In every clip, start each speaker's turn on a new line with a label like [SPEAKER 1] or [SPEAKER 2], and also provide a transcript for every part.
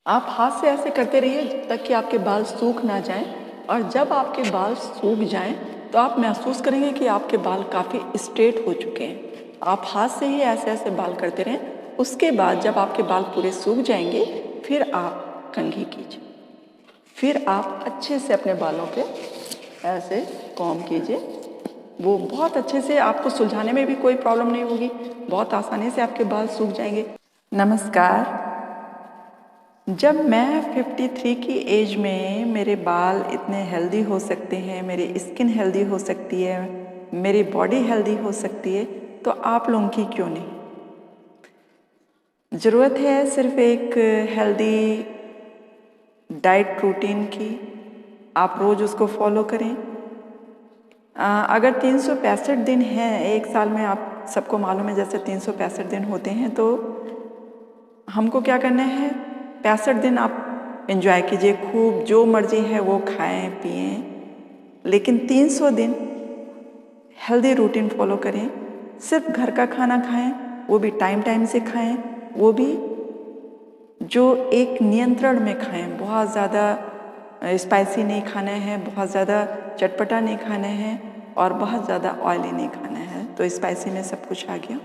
[SPEAKER 1] आप हाथ से ऐसे करते रहिए जब तक कि आपके बाल सूख ना जाएं, और जब आपके बाल सूख जाएं तो आप महसूस करेंगे कि आपके बाल काफ़ी स्ट्रेट हो चुके हैं। आप हाथ से ही ऐसे ऐसे बाल करते रहें। उसके बाद जब आपके बाल पूरे सूख जाएंगे फिर आप कंघी कीजिए। फिर आप अच्छे से अपने बालों पे ऐसे कॉम्ब कीजिए। वो बहुत अच्छे से आपको सुलझाने में भी कोई प्रॉब्लम नहीं होगी, बहुत आसानी से आपके बाल सूख जाएंगे। नमस्कार। जब मैं 53 की एज में मेरे बाल इतने हेल्दी हो सकते हैं, मेरी स्किन हेल्दी हो सकती है, मेरी बॉडी हेल्दी हो सकती है, तो आप लोगों की क्यों नहीं? ज़रूरत है सिर्फ एक हेल्दी डाइट रूटीन की। आप रोज़ उसको फॉलो करें। अगर 365 दिन हैं एक साल में, आप सबको मालूम है जैसे 365 दिन होते हैं, तो हमको क्या करना है, 65 दिन आप एंजॉय कीजिए, खूब जो मर्जी है वो खाएं पिएं, लेकिन 300 दिन हेल्दी रूटीन फॉलो करें। सिर्फ घर का खाना खाएं, वो भी टाइम टाइम से खाएं, वो भी जो एक नियंत्रण में खाएं। बहुत ज़्यादा स्पाइसी नहीं खाना है, बहुत ज़्यादा चटपटा नहीं खाना है, और बहुत ज़्यादा ऑयली नहीं खाना है। तो स्पाइसी में सब कुछ आ गया।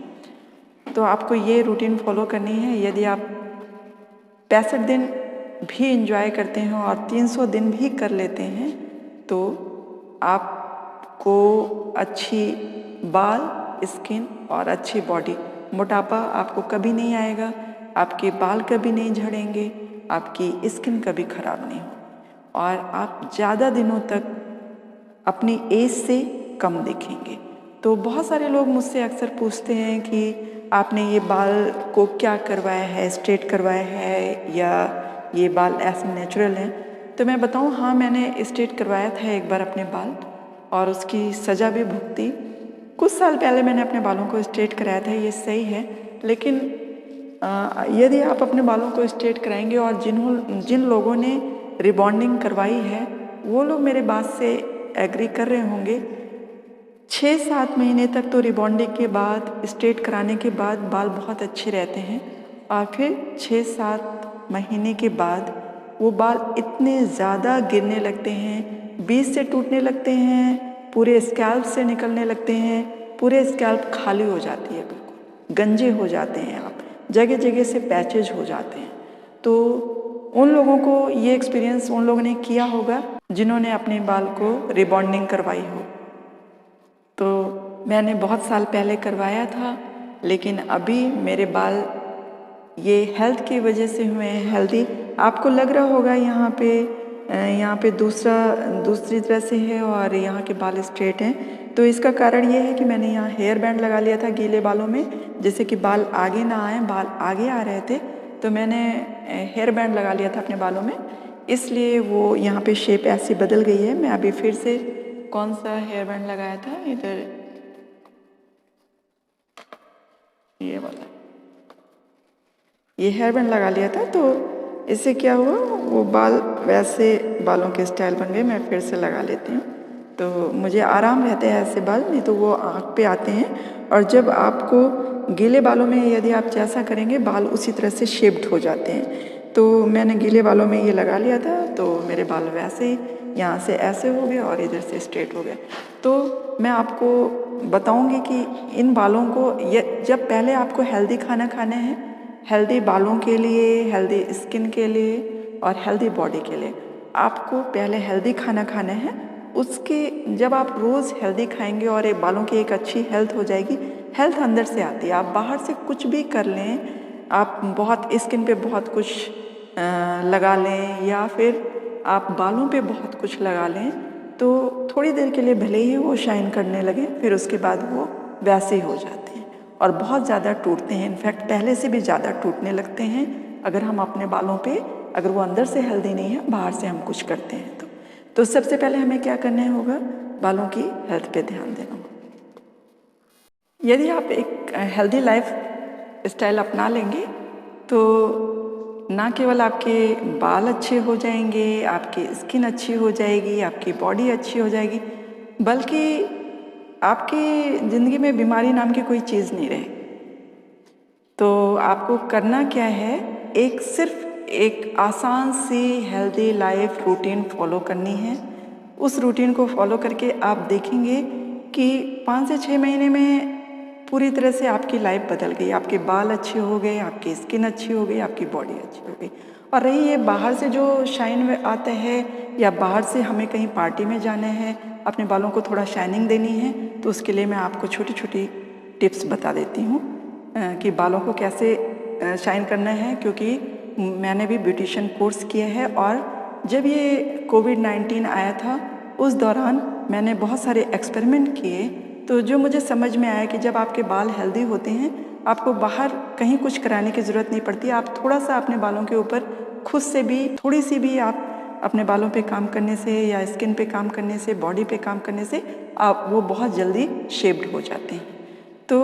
[SPEAKER 1] तो आपको ये रूटीन फॉलो करनी है। यदि आप 65 दिन भी इंजॉय करते हैं और 300 दिन भी कर लेते हैं तो आपको अच्छी बाल, स्किन और अच्छी बॉडी, मोटापा आपको कभी नहीं आएगा, आपके बाल कभी नहीं झड़ेंगे, आपकी स्किन कभी खराब नहीं हो, और आप ज़्यादा दिनों तक अपनी एज से कम दिखेंगे। तो बहुत सारे लोग मुझसे अक्सर पूछते हैं कि आपने ये बाल को क्या करवाया है, स्ट्रेट करवाया है या ये बाल ऐसे नेचुरल हैं? तो मैं बताऊं, हाँ, मैंने स्ट्रेट करवाया था एक बार अपने बाल, और उसकी सज़ा भी भुगती। कुछ साल पहले मैंने अपने बालों को स्ट्रेट कराया था, ये सही है। लेकिन यदि आप अपने बालों को स्ट्रेट कराएंगे, और जिन लोगों ने रिबॉन्डिंग करवाई है वो लोग मेरे बात से एग्री कर रहे होंगे, 6-7 महीने तक तो रिबॉन्डिंग के बाद, स्ट्रेट कराने के बाद बाल बहुत अच्छे रहते हैं, और फिर 6-7 महीने के बाद वो बाल इतने ज़्यादा गिरने लगते हैं, बीच से टूटने लगते हैं, पूरे स्कैल्प से निकलने लगते हैं, पूरे स्कैल्प खाली हो जाती है, बिल्कुल गंजे हो जाते हैं, आप जगह जगह से पैचेज हो जाते हैं। तो उन लोगों को ये एक्सपीरियंस उन लोगों ने किया होगा जिन्होंने अपने बाल को रिबॉन्डिंग करवाई हो। तो मैंने बहुत साल पहले करवाया था, लेकिन अभी मेरे बाल ये हेल्थ की वजह से हुए हैं हेल्दी। आपको लग रहा होगा यहाँ पे दूसरी तरह से है और यहाँ के बाल स्ट्रेट हैं। तो इसका कारण ये है कि मैंने यहाँ हेयर बैंड लगा लिया था गीले बालों में, जिससे कि बाल आगे ना आए, बाल आगे आ रहे थे, तो मैंने हेयर बैंड लगा लिया था अपने बालों में, इसलिए वो यहाँ पे शेप ऐसी बदल गई है। मैं अभी फिर से कौन सा हेयर बैंड लगाया था, इधर ये वाला, ये हेयर बैंड लगा लिया था। तो इससे क्या हुआ, वो बाल वैसे बालों के स्टाइल बन गए। मैं फिर से लगा लेती हूँ, तो मुझे आराम रहते हैं ऐसे बाल, नहीं तो वो आँख पे आते हैं। और जब आपको गीले बालों में यदि आप जैसा करेंगे, बाल उसी तरह से शेप्ड हो जाते हैं। तो मैंने गीले बालों में ये लगा लिया था, तो मेरे बाल वैसे ही यहाँ से ऐसे हो गए और इधर से स्ट्रेट हो गए। तो मैं आपको बताऊँगी कि इन बालों को जब पहले आपको हेल्दी खाना खाना है, हेल्दी बालों के लिए, हेल्दी स्किन के लिए और हेल्दी बॉडी के लिए, आपको पहले हेल्दी खाना खाना है। उसके जब आप रोज़ हेल्दी खाएंगे और एक बालों की एक अच्छी हेल्थ हो जाएगी। हेल्थ अंदर से आती है, आप बाहर से कुछ भी कर लें, आप बहुत स्किन पे बहुत कुछ लगा लें या फिर आप बालों पे बहुत कुछ लगा लें, तो थोड़ी देर के लिए भले ही वो शाइन करने लगे, फिर उसके बाद वो वैसे ही हो जाते हैं और बहुत ज़्यादा टूटते हैं। इनफैक्ट पहले से भी ज़्यादा टूटने लगते हैं अगर हम अपने बालों पे, अगर वो अंदर से हेल्दी नहीं है, बाहर से हम कुछ करते हैं तो सबसे पहले हमें क्या करना होगा, बालों की हेल्थ पे ध्यान देना होगा। यदि आप एक हेल्दी लाइफ स्टाइल अपना लेंगे तो ना केवल आपके बाल अच्छे हो जाएंगे, आपकी स्किन अच्छी हो जाएगी, आपकी बॉडी अच्छी हो जाएगी, बल्कि आपकी ज़िंदगी में बीमारी नाम की कोई चीज़ नहीं रहे। तो आपको करना क्या है, एक सिर्फ एक आसान सी हेल्दी लाइफ रूटीन फॉलो करनी है। उस रूटीन को फॉलो करके आप देखेंगे कि 5 से 6 महीने में पूरी तरह से आपकी लाइफ बदल गई। आपके बाल अच्छे हो गए, आपकी स्किन अच्छी हो गई, आपकी बॉडी अच्छी हो गई। और रही ये बाहर से जो शाइन आता है या बाहर से हमें कहीं पार्टी में जाना है, अपने बालों को थोड़ा शाइनिंग देनी है, तो उसके लिए मैं आपको छोटी छोटी टिप्स बता देती हूँ कि बालों को कैसे शाइन करना है। क्योंकि मैंने भी ब्यूटिशियन कोर्स किया है और जब ये कोविड-19 आया था उस दौरान मैंने बहुत सारे एक्सपेरिमेंट किए। तो जो मुझे समझ में आया कि जब आपके बाल हेल्दी होते हैं, आपको बाहर कहीं कुछ कराने की ज़रूरत नहीं पड़ती। आप थोड़ा सा अपने बालों के ऊपर खुद से भी थोड़ी सी भी आप अपने बालों पे काम करने से या स्किन पे काम करने से, बॉडी पे काम करने से आप वो बहुत जल्दी शेप्ड हो जाते हैं। तो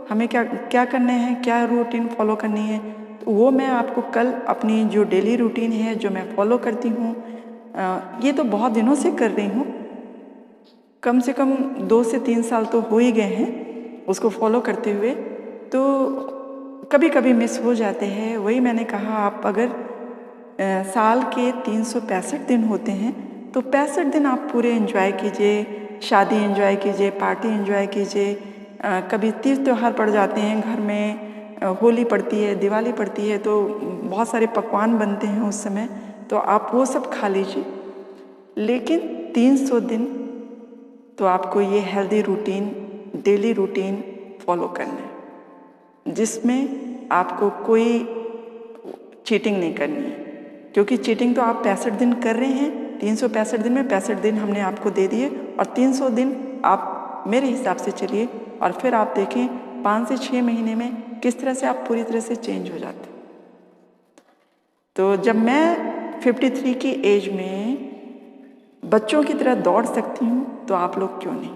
[SPEAKER 1] हमें क्या क्या करना है, क्या रूटीन फॉलो करनी है, तो वो मैं आपको कल अपनी जो डेली रूटीन है जो मैं फॉलो करती हूँ, ये तो बहुत दिनों से कर रही हूँ, कम से कम 2 से 3 साल तो हो ही गए हैं उसको फॉलो करते हुए। तो कभी कभी मिस हो जाते हैं। वही मैंने कहा, आप अगर साल के 365 दिन होते हैं तो 65 दिन आप पूरे एंजॉय कीजिए। शादी एंजॉय कीजिए, पार्टी एंजॉय कीजिए। कभी तीज त्यौहार पड़ जाते हैं घर में, होली पड़ती है, दिवाली पड़ती है, तो बहुत सारे पकवान बनते हैं उस समय, तो आप वो सब खा लीजिए। लेकिन 300 दिन तो आपको ये healthy routine, daily routine follow करना है, जिसमें आपको कोई चीटिंग नहीं करनी है। क्योंकि चीटिंग तो आप 65 दिन कर रहे हैं, 365 दिन में 65 दिन हमने आपको दे दिए और 300 दिन आप मेरे हिसाब से चलिए और फिर आप देखें 5 से 6 महीने में किस तरह से आप पूरी तरह से चेंज हो जाते हैं। तो जब मैं 53 की एज में बच्चों की तरह दौड़ सकती हूँ तो आप लोग क्यों नहीं।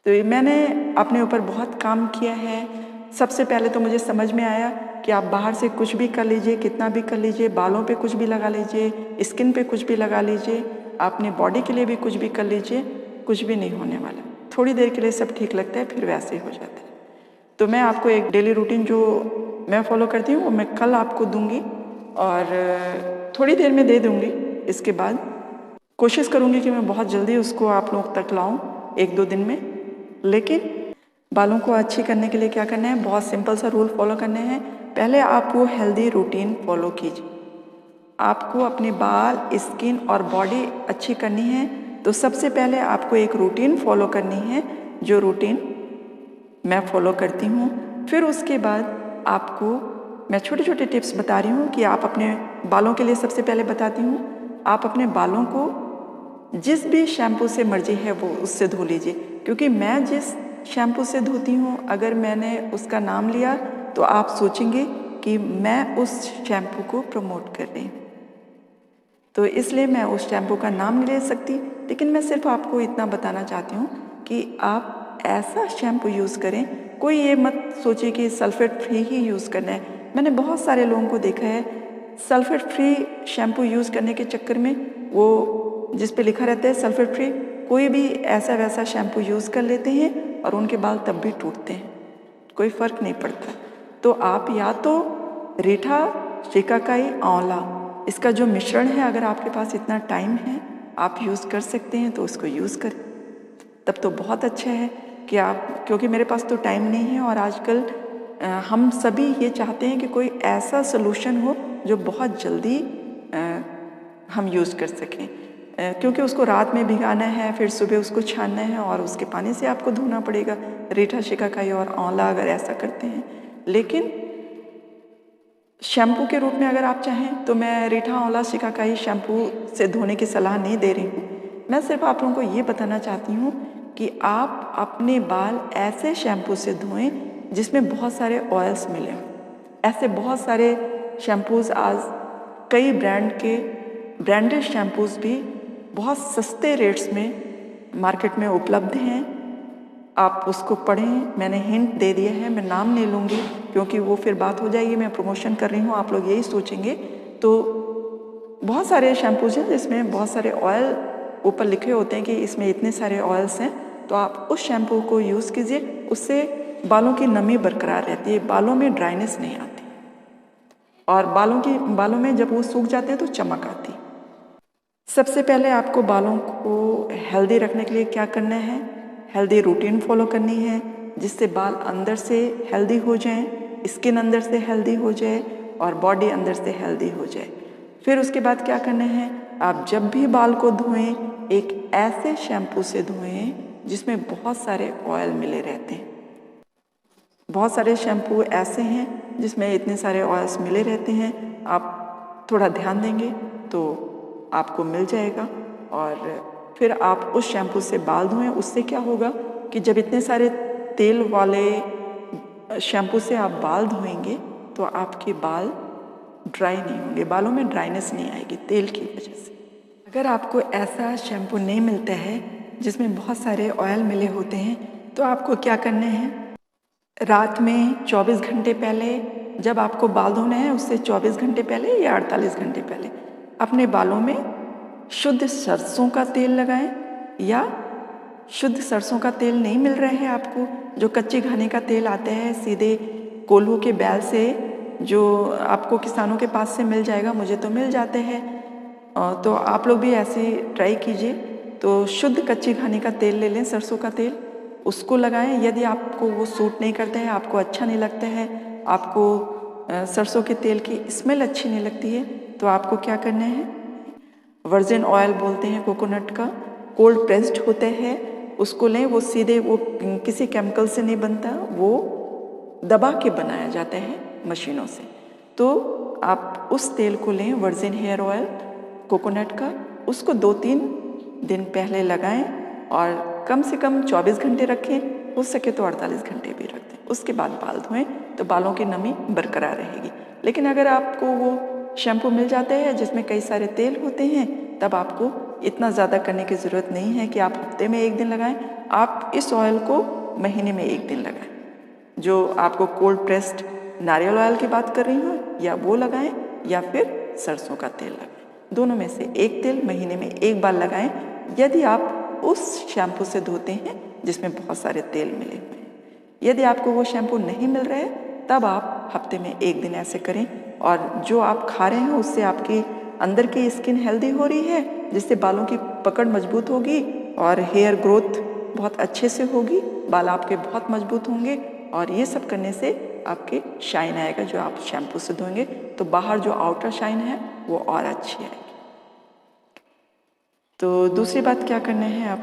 [SPEAKER 1] तो मैंने अपने ऊपर बहुत काम किया है। सबसे पहले तो मुझे समझ में आया कि आप बाहर से कुछ भी कर लीजिए, कितना भी कर लीजिए, बालों पे कुछ भी लगा लीजिए, स्किन पे कुछ भी लगा लीजिए, अपनी बॉडी के लिए भी कुछ भी कर लीजिए, कुछ भी नहीं होने वाला। थोड़ी देर के लिए सब ठीक लगता है, फिर वैसे ही हो जाता है। तो मैं आपको एक डेली रूटीन जो मैं फॉलो करती हूँ वो मैं कल आपको दूंगी और थोड़ी देर में दे दूंगी। इसके बाद कोशिश करूँगी कि मैं बहुत जल्दी उसको आप लोग तक लाऊं, 1-2 दिन में। लेकिन बालों को अच्छी करने के लिए क्या करना है, बहुत सिंपल सा रूल फॉलो करने हैं। पहले आप वो हेल्दी रूटीन फॉलो कीजिए। आपको अपने बाल, स्किन और बॉडी अच्छी करनी है तो सबसे पहले आपको एक रूटीन फॉलो करनी है, जो रूटीन मैं फॉलो करती हूँ। फिर उसके बाद आपको मैं छोटे छोटे टिप्स बता रही हूँ कि आप अपने बालों के लिए सबसे पहले बताती हूँ, आप अपने बालों को जिस भी शैम्पू से मर्जी है वो उससे धो लीजिए। क्योंकि मैं जिस शैम्पू से धोती हूँ, अगर मैंने उसका नाम लिया तो आप सोचेंगे कि मैं उस शैम्पू को प्रमोट कर रही हूँ, तो इसलिए मैं उस शैम्पू का नाम नहीं ले सकती। लेकिन मैं सिर्फ आपको इतना बताना चाहती हूँ कि आप ऐसा शैम्पू यूज़ करें, कोई ये मत सोचिए कि सल्फेट फ्री ही यूज़ करना है। मैंने बहुत सारे लोगों को देखा है सल्फेट फ्री शैम्पू यूज़ करने के चक्कर में वो जिस पे लिखा रहता है सल्फेट फ्री, कोई भी ऐसा वैसा शैम्पू यूज़ कर लेते हैं और उनके बाल तब भी टूटते हैं, कोई फ़र्क नहीं पड़ता। तो आप या तो रीठा, शिकाकाई, आंवला, इसका जो मिश्रण है, अगर आपके पास इतना टाइम है आप यूज़ कर सकते हैं तो उसको यूज़ करें, तब तो बहुत अच्छा है कि आप, क्योंकि मेरे पास तो टाइम नहीं है और आजकल हम सभी ये चाहते हैं कि कोई ऐसा सोल्यूशन हो जो बहुत जल्दी हम यूज़ कर सकें। क्योंकि उसको रात में भिगाना है, फिर सुबह उसको छानना है और उसके पानी से आपको धोना पड़ेगा। रीठा, शिकाकाई और आंवला अगर ऐसा करते हैं। लेकिन शैम्पू के रूप में अगर आप चाहें तो मैं रीठा, आंवला, शिकाकाई शैम्पू से धोने की सलाह नहीं दे रही हूँ। मैं सिर्फ आप लोगों को ये बताना चाहती हूँ कि आप अपने बाल ऐसे शैम्पू से धोएं जिसमें बहुत सारे ऑयल्स मिले हों। ऐसे बहुत सारे शैम्पूज़ आज कई ब्रांडेड शैम्पूज़ भी बहुत सस्ते रेट्स में मार्केट में उपलब्ध हैं। आप उसको पढ़ें, मैंने हिंट दे दिया है, मैं नाम नहीं लूँगी क्योंकि वो फिर बात हो जाएगी मैं प्रमोशन कर रही हूँ, आप लोग यही सोचेंगे। तो बहुत सारे शैम्पूज़ हैं जिसमें बहुत सारे ऑयल ऊपर लिखे होते हैं कि इसमें इतने सारे ऑयल्स हैं, तो आप उस शैम्पू को यूज़ कीजिए। उससे बालों की नमी बरकरार रहती है, बालों में ड्राइनेस नहीं आती। और बालों में जब वो सूख जाते हैं तो चमक आती। सबसे पहले आपको बालों को हेल्दी रखने के लिए क्या करना है, हेल्दी रूटीन फॉलो करनी है जिससे बाल अंदर से हेल्दी हो जाएं, स्किन अंदर से हेल्दी हो जाए और बॉडी अंदर से हेल्दी हो जाए। फिर उसके बाद क्या करना है, आप जब भी बाल को धोएं एक ऐसे शैम्पू से धोएं जिसमें बहुत सारे ऑयल मिले रहते हैं। बहुत सारे शैम्पू ऐसे हैं जिसमें इतने सारे ऑयल्स मिले रहते हैं, आप थोड़ा ध्यान देंगे तो आपको मिल जाएगा। और फिर आप उस शैम्पू से बाल धोएं। उससे क्या होगा कि जब इतने सारे तेल वाले शैम्पू से आप बाल धोएंगे तो आपके बाल ड्राई नहीं होंगे, बालों में ड्राइनेस नहीं आएगी तेल की वजह से। अगर आपको ऐसा शैम्पू नहीं मिलता है जिसमें बहुत सारे ऑयल मिले होते हैं तो आपको क्या करना है, रात में 24 घंटे पहले, जब आपको बाल धोना है उससे 24 घंटे पहले या 48 घंटे पहले अपने बालों में शुद्ध सरसों का तेल लगाएं। या शुद्ध सरसों का तेल नहीं मिल रहा है आपको, जो कच्चे घाने का तेल आता है सीधे कोल्हू के बैल से, जो आपको किसानों के पास से मिल जाएगा, मुझे तो मिल जाते हैं, तो आप लोग भी ऐसे ट्राई कीजिए। तो शुद्ध कच्चे घाने का तेल ले लें, सरसों का तेल, उसको लगाएं। यदि आपको वो सूट नहीं करता है, आपको अच्छा नहीं लगता है, आपको सरसों के तेल की स्मेल अच्छी नहीं लगती है, तो आपको क्या करना है, वर्जिन ऑयल बोलते हैं कोकोनट का, कोल्ड प्रेस्ड होता है, उसको लें। वो सीधे वो किसी केमिकल से नहीं बनता, वो दबा के बनाया जाता है मशीनों से। तो आप उस तेल को लें, वर्जिन हेयर ऑयल कोकोनट का, उसको 2-3 दिन पहले लगाएं और कम से कम 24 घंटे रखें, हो सके तो 48 घंटे भी रख दें। उसके बाद बाल धोएं तो बालों की नमी बरकरार रहेगी। लेकिन अगर आपको वो शैम्पू मिल जाता है जिसमें कई सारे तेल होते हैं, तब आपको इतना ज़्यादा करने की ज़रूरत नहीं है कि आप हफ्ते में 1 दिन लगाएं। आप इस ऑयल को महीने में 1 दिन लगाएं। जो आपको कोल्ड प्रेस्ड नारियल ऑयल की बात कर रही हूँ, या वो लगाएं या फिर सरसों का तेल लगाएं। दोनों में से एक तेल महीने में 1 बार लगाएं यदि आप उस शैम्पू से धोते हैं जिसमें बहुत सारे तेल मिले हुए हैं। यदि आपको वो शैम्पू नहीं मिल रहा है तब आप हफ्ते में 1 दिन ऐसे करें, और जो आप खा रहे हैं उससे आपकी अंदर की स्किन हेल्दी हो रही है, जिससे बालों की पकड़ मजबूत होगी और हेयर ग्रोथ बहुत अच्छे से होगी, बाल आपके बहुत मजबूत होंगे। और ये सब करने से आपके शाइन आएगा, जो आप शैम्पू से धोएंगे तो बाहर जो आउटर शाइन है वो और अच्छी आएगी। तो दूसरी बात क्या करना है,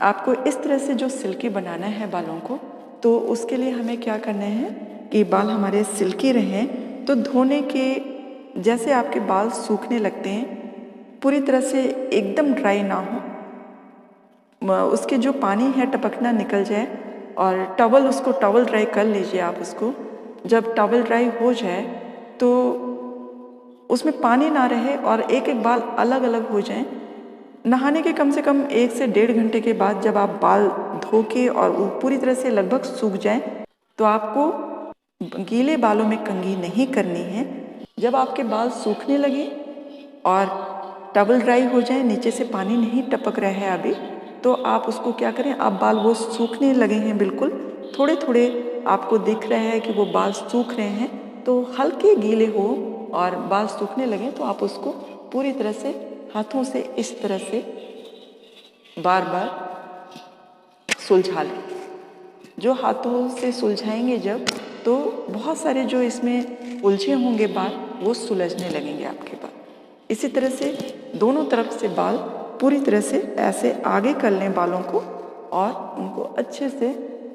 [SPEAKER 1] आपको इस तरह से जो सिल्की बनाना है बालों को, तो उसके लिए हमें क्या करना है कि बाल हमारे सिल्की रहें, तो धोने के जैसे आपके बाल सूखने लगते हैं, पूरी तरह से एकदम ड्राई ना हो, उसके जो पानी है टपकना निकल जाए, और उसको टॉवल ड्राई कर लीजिए आप उसको। जब टॉवल ड्राई हो जाए तो उसमें पानी ना रहे और एक एक बाल अलग अलग हो जाएं। नहाने के कम से कम 1 से 1.5 घंटे के बाद जब आप बाल धो के और वो पूरी तरह से लगभग सूख जाएं, तो आपको गीले बालों में कंघी नहीं करनी है। जब आपके बाल सूखने लगे और टॉवल ड्राई हो जाए, नीचे से पानी नहीं टपक रहा है अभी, तो आप उसको क्या करें, आप बाल वो सूखने लगे हैं बिल्कुल, थोड़े थोड़े आपको दिख रहा है कि वो बाल सूख रहे हैं, तो हल्के गीले हो और बाल सूखने लगे तो आप उसको पूरी तरह से हाथों से इस तरह से बार बार सुलझा लें। जो हाथों से सुलझाएंगे जब, तो बहुत सारे जो इसमें उलझे होंगे बाल वो सुलझने लगेंगे आपके बाल। इसी तरह से दोनों तरफ से बाल पूरी तरह से ऐसे आगे कर लें बालों को और उनको अच्छे से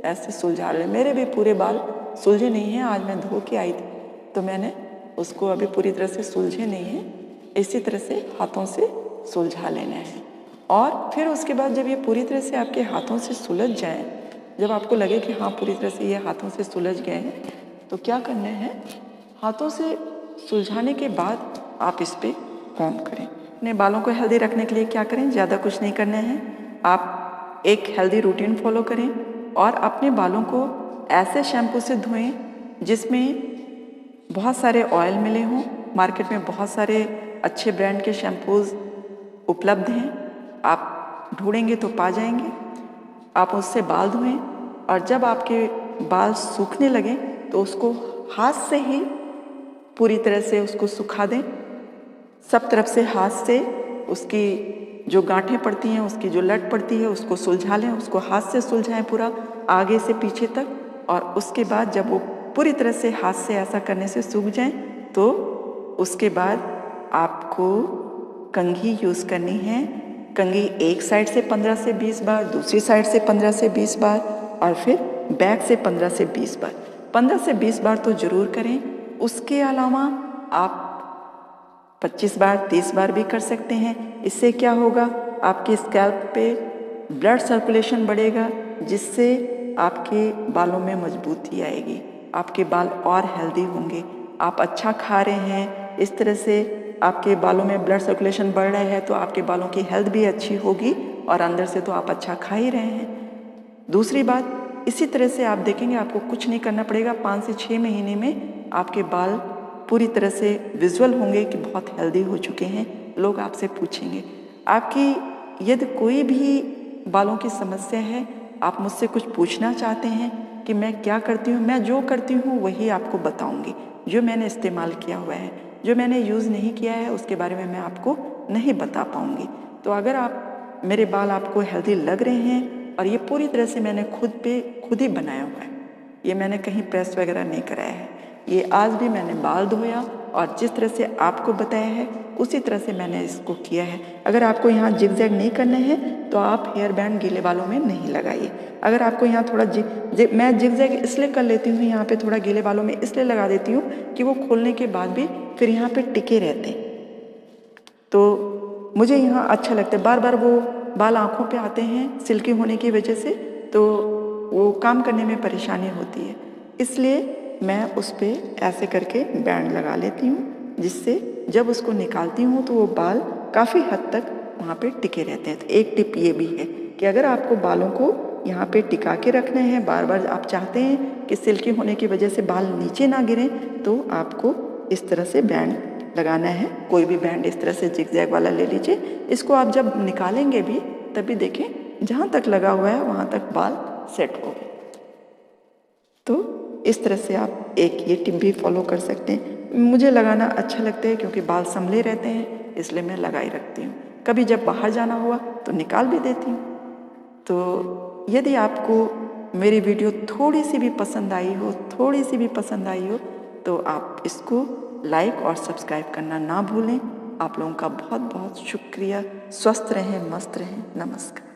[SPEAKER 1] ऐसे सुलझा लें। मेरे भी पूरे बाल सुलझे नहीं हैं, आज मैं धो के आई थी तो मैंने उसको अभी पूरी तरह से सुलझे नहीं हैं। इसी तरह से हाथों से सुलझा लेना है। और फिर उसके बाद जब ये पूरी तरह से आपके हाथों से सुलझ जाए, जब आपको लगे कि हाँ पूरी तरह से ये हाथों से सुलझ गए हैं, तो क्या करना है, हाथों से सुलझाने के बाद आप इस पर कॉम्ब करें। अपने बालों को हेल्दी रखने के लिए क्या करें, ज़्यादा कुछ नहीं करना है। आप एक हेल्दी रूटीन फॉलो करें और अपने बालों को ऐसे शैम्पू से धोएं जिसमें बहुत सारे ऑयल मिले हों। मार्केट में बहुत सारे अच्छे ब्रांड के शैम्पूज़ उपलब्ध हैं, आप ढूंढेंगे तो पा जाएंगे। आप उससे बाल धोएं और जब आपके बाल सूखने लगें तो उसको हाथ से ही पूरी तरह से उसको सुखा दें। सब तरफ से हाथ से उसकी जो गांठें पड़ती हैं, उसकी जो लट पड़ती है, उसको सुलझा लें। उसको हाथ से सुलझाएं पूरा, आगे से पीछे तक। और उसके बाद जब वो पूरी तरह से हाथ से ऐसा करने से सूख जाएं, तो उसके बाद आपको कंघी यूज़ करनी है। कंघी एक साइड से 15 से 20 बार, दूसरी साइड से 15 से 20 बार, और फिर बैक से 15 से 20 बार। 15 से 20 बार तो ज़रूर करें। उसके अलावा आप 25 बार 30 बार भी कर सकते हैं। इससे क्या होगा, आपके स्कैल्प पे ब्लड सर्कुलेशन बढ़ेगा, जिससे आपके बालों में मजबूती आएगी, आपके बाल और हेल्दी होंगे। आप अच्छा खा रहे हैं, इस तरह से आपके बालों में ब्लड सर्कुलेशन बढ़ रहा है, तो आपके बालों की हेल्थ भी अच्छी होगी, और अंदर से तो आप अच्छा खा ही रहे हैं। दूसरी बात, इसी तरह से आप देखेंगे आपको कुछ नहीं करना पड़ेगा, 5 से 6 महीने में आपके बाल पूरी तरह से विजुअल होंगे कि बहुत हेल्दी हो चुके हैं। लोग आपसे पूछेंगे। आपकी यदि कोई भी बालों की समस्या है, आप मुझसे कुछ पूछना चाहते हैं कि मैं क्या करती हूँ, मैं जो करती हूँ वही आपको बताऊँगी, जो मैंने इस्तेमाल किया हुआ है। जो मैंने यूज़ नहीं किया है उसके बारे में मैं आपको नहीं बता पाऊँगी। तो अगर आप मेरे बाल आपको हेल्दी लग रहे हैं, और ये पूरी तरह से मैंने खुद ही बनाया हुआ है, ये मैंने कहीं प्रेस वगैरह नहीं कराया है, ये आज भी मैंने बाल धोया और जिस तरह से आपको बताया है उसी तरह से मैंने इसको किया है। अगर आपको यहाँ जिग जैग नहीं करने हैं तो आप हेयर बैंड गीले बालों में नहीं लगाइए। अगर आपको यहाँ थोड़ा मैं जिग जैग इसलिए कर लेती हूँ, यहाँ पे थोड़ा गीले बालों में इसलिए लगा देती हूँ कि वो खोलने के बाद भी फिर यहाँ पे टिके रहते हैं, तो मुझे यहाँ अच्छा लगता है। बार बार वो बाल आँखों पे आते हैं सिल्की होने की वजह से, तो वो काम करने में परेशानी होती है, इसलिए मैं उस पर ऐसे करके बैंड लगा लेती हूँ, जिससे जब उसको निकालती हूँ तो वो बाल काफ़ी हद तक वहाँ पे टिके रहते हैं। तो एक टिप ये भी है कि अगर आपको बालों को यहाँ पे टिका के रखना है, बार बार आप चाहते हैं कि सिल्की होने की वजह से बाल नीचे ना गिरें, तो आपको इस तरह से बैंड लगाना है। कोई भी बैंड इस तरह से जिग जैग वाला ले लीजिए। इसको आप जब निकालेंगे भी तभी देखें जहाँ तक लगा हुआ है वहाँ तक बाल सेट हो गए। तो इस तरह से आप एक ये टिप भी फॉलो कर सकते हैं। मुझे लगाना अच्छा लगता है क्योंकि बाल संभले रहते हैं, इसलिए मैं लगाई रखती हूँ। कभी जब बाहर जाना हुआ तो निकाल भी देती हूँ। तो यदि आपको मेरी वीडियो थोड़ी सी भी पसंद आई हो, तो आप इसको लाइक और सब्सक्राइब करना ना भूलें। आप लोगों का बहुत बहुत शुक्रिया। स्वस्थ रहें, मस्त रहें। नमस्कार।